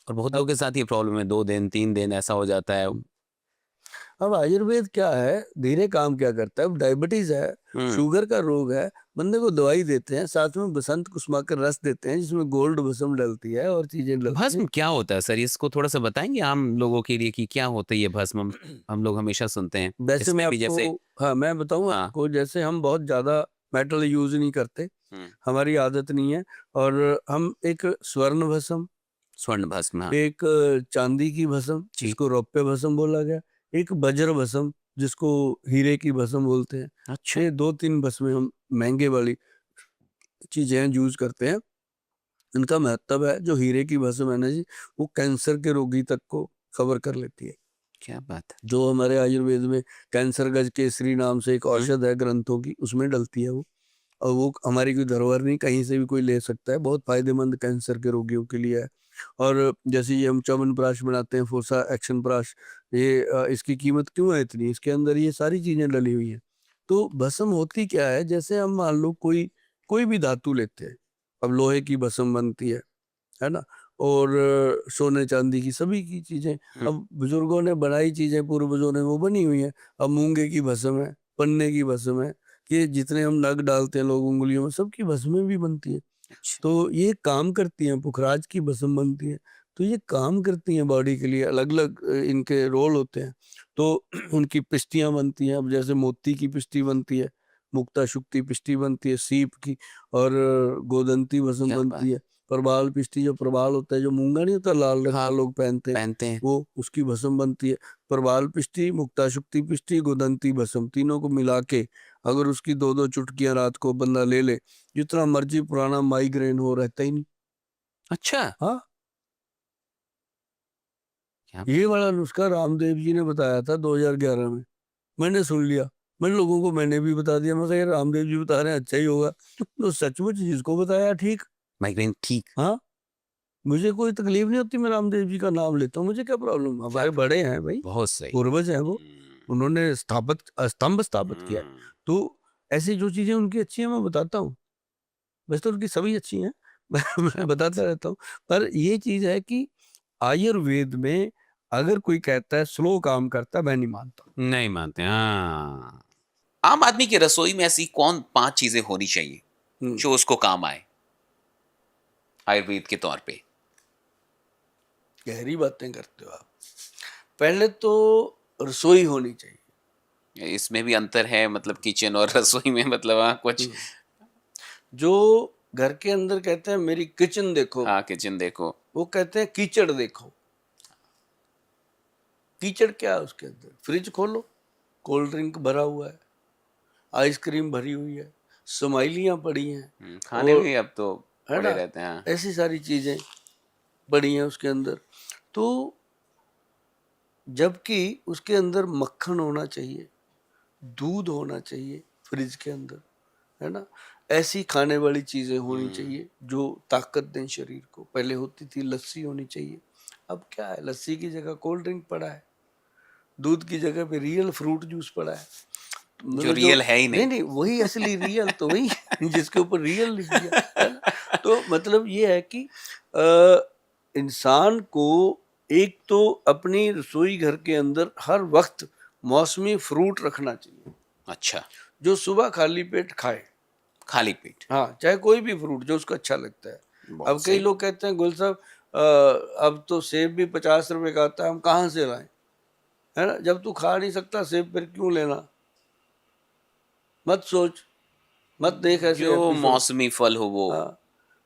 और बहुत लोगों के साथ ये प्रॉब्लम है, 2 दिन 3 दिन ऐसा हो जाता है। अब आयुर्वेद क्या है, धीरे काम क्या करता है, अब डायबिटीज है, शुगर का रोग है, बंदे को दवाई देते हैं, साथ में बसंत कुसुमाकर रस देते हैं जिसमें गोल्ड भस्म डलती है और चीजें डलती हैं। भस्म क्या होता है सर? इसको थोड़ा-सा बताएँगे आम लोगों के लिए कि क्या होता है ये भस्म? हम लोग हमेशा सुनते हैं। वैसे मैं इसमें भी आपको, जैसे हाँ मैं बताऊं हाँ। आपको, जैसे हम बहुत ज्यादा मेटल यूज नहीं करते, हुँ, हमारी आदत नहीं है, और हम एक स्वर्ण भस्म, स्वर्ण भस्म, हाँ। एक चांदी की भस्म जी। जिसको रौप्य भस्म बोला गया, एक वज्र भस्म जिसको हीरे की भस्म बोलते हैं। अच्छा। ये 2-3 भस्में हम महंगे वाली चीजें यूज करते हैं। इनका महत्व है, जो हीरे की भस्म है ना जी, वो कैंसर के रोगी तक को कवर कर लेती है। क्या बात है! जो हमारे आयुर्वेद में कैंसर गज केसरी नाम से एक हुँ, औषध है ग्रंथों की, उसमें डलती है वो। और वो हमारी कोई धरोहर नहीं, कहीं से भी कोई ले सकता है, बहुत फायदेमंद कैंसर के रोगियों के लिए है। और जैसे ये हम च्यवनप्राश बनाते हैं, फोसा एक्शन प्राश, ये इसकी कीमत क्यों है इतनी, इसके अंदर ये सारी चीजें डली हुई हैं। तो भस्म होती क्या है, जैसे हम मान लो कोई कोई भी धातु लेते हैं, अब लोहे की भस्म बनती है ना, और सोने चांदी की, सभी की चीजें हुँ, अब बुजुर्गों ने बनाई चीजें, पूर्वजों ने, वो बनी हुई है। अब मूंगे की भस्म है, पन्ने की भस्म है, कि जितने हम नग डालते हैं लोग उंगलियों में, सबकी भस्में भी बनती है। अच्छा। तो ये काम करती हैं, पुखराज की भस्म बनती है। तो ये काम करती हैं बॉडी के लिए, अलग अलग इनके रोल होते हैं। तो उनकी पिष्टियां बनती हैं, अब जैसे मोती की पिष्टी बनती है, मुक्ता शुक्ति पिष्टी बनती है सीप की, और गोदंती भस्म क्या बात! बनती है। प्रबाल पिष्टी, जो प्रबाल होता है, जो मूंगा नहीं होता लाल रंग हाँ, का लोग पहनते हैं, पहनते हैं। वो उसकी भस्म बनती है। प्रबाल पिष्टी, मुक्ता शुक्ति पिष्टी, गोदंती भस्म, तीनों को मिला के अगर उसकी 2-2 चुटकियां रात को बंदा ले ले, जितना मर्जी पुराना माइग्रेन हो, रहता ही नहीं। अच्छा! हाँ, क्या ये वाला नुस्खा रामदेव जी ने बताया था 2011 में, मैंने सुन लिया, मैंने लोगों को मैंने भी बता दिया, मैं कहा यार रामदेव जी बता रहे हैं, अच्छा ही होगा। तो सचमुच जिसको बताया ठीक। माइग्रेन ठीक? हाँ, मुझे कोई तकलीफ नहीं होती, मैं रामदेव जी का नाम लेता हूँ, मुझे क्या प्रॉब्लम, क्या हमारे बात! बड़े हैं भाई, बहुत सही। पूर्वज हैं वो, हुँ, उन्होंने स्तंभ स्थापित किया है। हुँ। तो ऐसी जो चीजें उनकी अच्छी हैं मैं बताता हूँ, वैसे तो उनकी सभी अच्छी हैं, मैं क्या बात बताता है! रहता हूँ। पर ये चीज है कि आयुर्वेद में अगर कोई कहता है स्लो काम करता है, मैं नहीं मानता। नहीं मानते, हाँ। आम आदमी की रसोई में ऐसी कौन 5 चीज़ें होनी चाहिए, हम्म, जो उसको काम आए, आयुर्वेद के तौर पे? गहरी बातें करते हो आप। पहले तो रसोई होनी चाहिए। इसमें भी अंतर है मतलब किचन और रसोई में मतलब हाँ, कुछ हम्म, जो घर के अंदर कहते हैं मेरी किचन देखो, हाँ, किचन देखो। वो कहते हैं कीचड़ देखो। कीचड़ क्या है उसके अंदर, फ्रिज खोलो, कोल्ड ड्रिंक भरा हुआ है, आइसक्रीम भरी हुई है, समाइलियाँ पड़ी हैं, खाने और में भी अब तो है पड़े ना, रहते हैं, हाँ। ऐसी सारी चीजें पड़ी हैं उसके अंदर। तो जबकि उसके अंदर मक्खन होना चाहिए, दूध होना चाहिए फ्रिज के अंदर, है ना, ऐसी खाने वाली चीजें होनी हुँ, चाहिए जो ताकत दें शरीर को। पहले होती थी लस्सी होनी चाहिए, अब क्या है, लस्सी की जगह कोल्ड ड्रिंक पड़ा है, दूध की जगह पे रियल फ्रूट जूस पड़ा है। तो जो मतलब जो, रियल है ही नहीं नहीं। नहीं, वही असली रियल तो वही जिसके ऊपर रियल लिख दिया, है ना। तो मतलब ये है कि इंसान को एक तो अपनी रसोई घर के अंदर हर वक्त मौसमी फ्रूट रखना चाहिए, अच्छा, जो सुबह खाली पेट खाए। खाली पेट, हाँ, चाहे कोई भी फ्रूट जो उसको अच्छा लगता है। बहुत अब कई सही। लोग कहते हैं गुल साहब, अब तो सेब भी 50 रुपए का आता है, हम कहाँ से लाएं, है ना, जब तू खा नहीं सकता सेब फिर क्यों लेना। मत सोच, मत देख ऐसे जो एपिसोड। मौसमी फल हो वो। हाँ,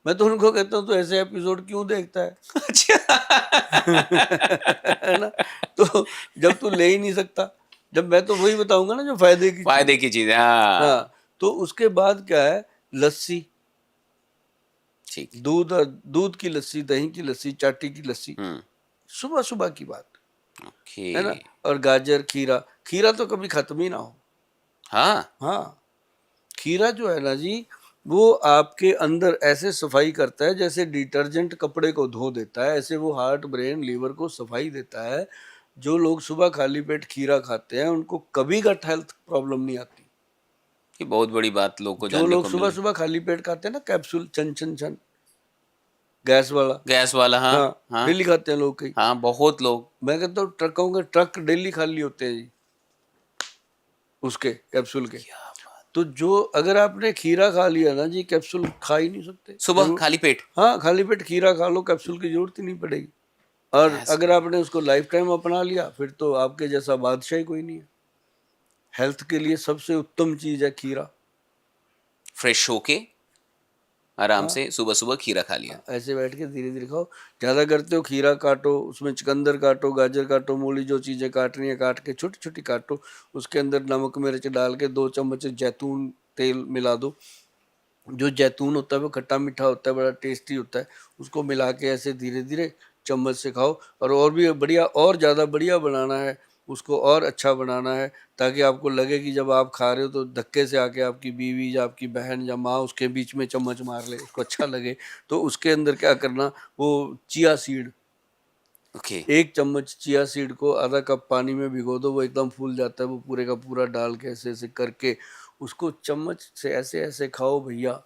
मैं तो उनको कहता हूँ तो ऐसे एपिसोड क्यों देखता है। है ना, तो जब तू ले ही नहीं सकता, जब मैं तो वही बताऊंगा ना जो फायदे की चीज फ़ायदे है। की चीज़ है, हाँ, हाँ, तो उसके बाद क्या है, लस्सी, ठीक है। दूध, और दूध की लस्सी, दही की लस्सी, चाटी की लस्सी, हुँ, सुबह सुबह की बात, ओके। है ना। और गाजर, खीरा, खीरा तो कभी खत्म ही ना हो। हाँ, हाँ, खीरा जो है ना जी, वो आपके अंदर ऐसे सफाई करता है जैसे डिटर्जेंट कपड़े को धो देता है, ऐसे वो हार्ट ब्रेन लीवर को सफाई देता है। जो लोग सुबह खाली पेट खीरा खाते हैं उनको कभी गट हेल्थ प्रॉब्लम नहीं आती। ये बहुत बड़ी बात लोगों को जो जानने लोग को मिल सुबह रही है। सुबह खाली पेट खाते हैं ना कैप्सूल, छन छन छन, गैस वाला। गैस वाला, हाँ हाँ, हाँ डेली खाते हैं लोग कई। हाँ, बहुत लोग। मैं कहता हूँ ट्रकों के ट्रक डेली खाली होते हैं जी उसके कैप्सूल के। क्या बात। तो जो अगर आपने खीरा खा लिया ना जी, कैप्सूल खा ही नहीं सकते। सुबह जरूर, खाली पेट हाँ खाली पेट खीरा खा लो, कैप्सूल की जरूरत ही नहीं पड़ेगी। और गैस अगर आपने उसको लाइफ टाइम अपना लिया फिर तो आपके जैसा बादशाह ही कोई नहीं है। हेल्थ के लिए सबसे उत्तम चीज है खीरा। फ्रेश होके आराम हाँ से सुबह सुबह खीरा खा लिया। हाँ, ऐसे बैठ के धीरे धीरे खाओ। ज्यादा करते हो खीरा काटो, उसमें चुकंदर काटो, गाजर काटो, मूली, जो चीजें काटनी है काट के छोटी छोटी काटो। उसके अंदर नमक मिर्च डाल के 2 चम्मच जैतून तेल मिला दो। जो जैतून होता है वो खट्टा मीठा होता है, बड़ा टेस्टी होता है। उसको मिला के ऐसे धीरे धीरे चम्मच से खाओ। और भी बढ़िया और ज़्यादा बढ़िया बनाना है, उसको और अच्छा बनाना है, ताकि आपको लगे कि जब आप खा रहे हो तो धक्के से आके आपकी बीवी या आपकी बहन या माँ उसके बीच में चम्मच मार ले, उसको अच्छा लगे। तो उसके अंदर क्या करना, वो चिया सीड, ओके 1 चम्मच चिया सीड को आधा कप पानी में भिगो दो, वो एकदम फूल जाता है, वो पूरे का पूरा डाल के ऐसे ऐसे करके उसको चम्मच से ऐसे ऐसे खाओ भैया,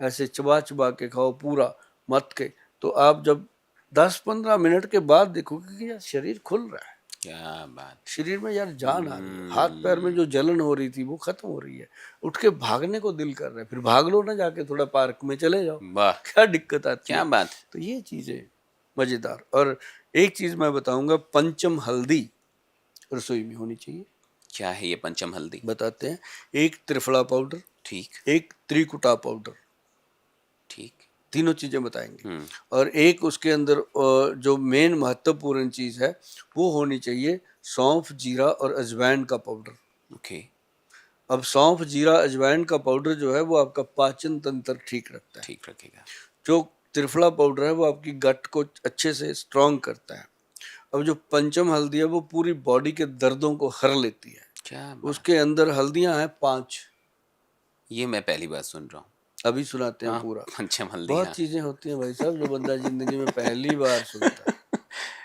ऐसे चबा चबा के खाओ पूरा मत के। तो आप जब 10-15 मिनट के बाद देखोगे कि यार शरीर खुल रहा है, क्या बात। शरीर में यार जान आ गई, हाथ पैर में जो जलन हो रही थी वो खत्म हो रही है, उठ के भागने को दिल कर रहा है, फिर भाग लो ना, जाके थोड़ा पार्क में चले जाओ, वाह क्या दिक्कत आती क्या है। बात। तो ये चीजें मजेदार। और एक चीज मैं बताऊंगा, पंचम हल्दी रसोई में होनी चाहिए। क्या है ये पंचम हल्दी। बताते हैं, एक त्रिफला पाउडर, ठीक एक त्रिकुटा पाउडर, ठीक। तीनों चीजें बताएंगे। और एक उसके अंदर जो मेन महत्वपूर्ण चीज है वो होनी चाहिए सौंफ, जीरा और अजवाइन का पाउडर। ओके अब सौंफ, जीरा, अजवाइन का पाउडर जो है वो आपका पाचन तंत्र ठीक रखता है। ठीक रखेगा। जो त्रिफला पाउडर है वो आपकी गट को अच्छे से स्ट्रॉन्ग करता है। अब जो पंचम हल्दी है वो पूरी बॉडी के दर्दों को हर लेती है। क्या बात। उसके अंदर हल्दियां हैं 5। ये मैं पहली बार सुन रहा हूँ। अभी सुनाते हैं हाँ पूरा। पंचम हल्दी, बहुत हाँ चीजें होती हैं भाई साहब जो बंदा जिंदगी में पहली बार सुनता है।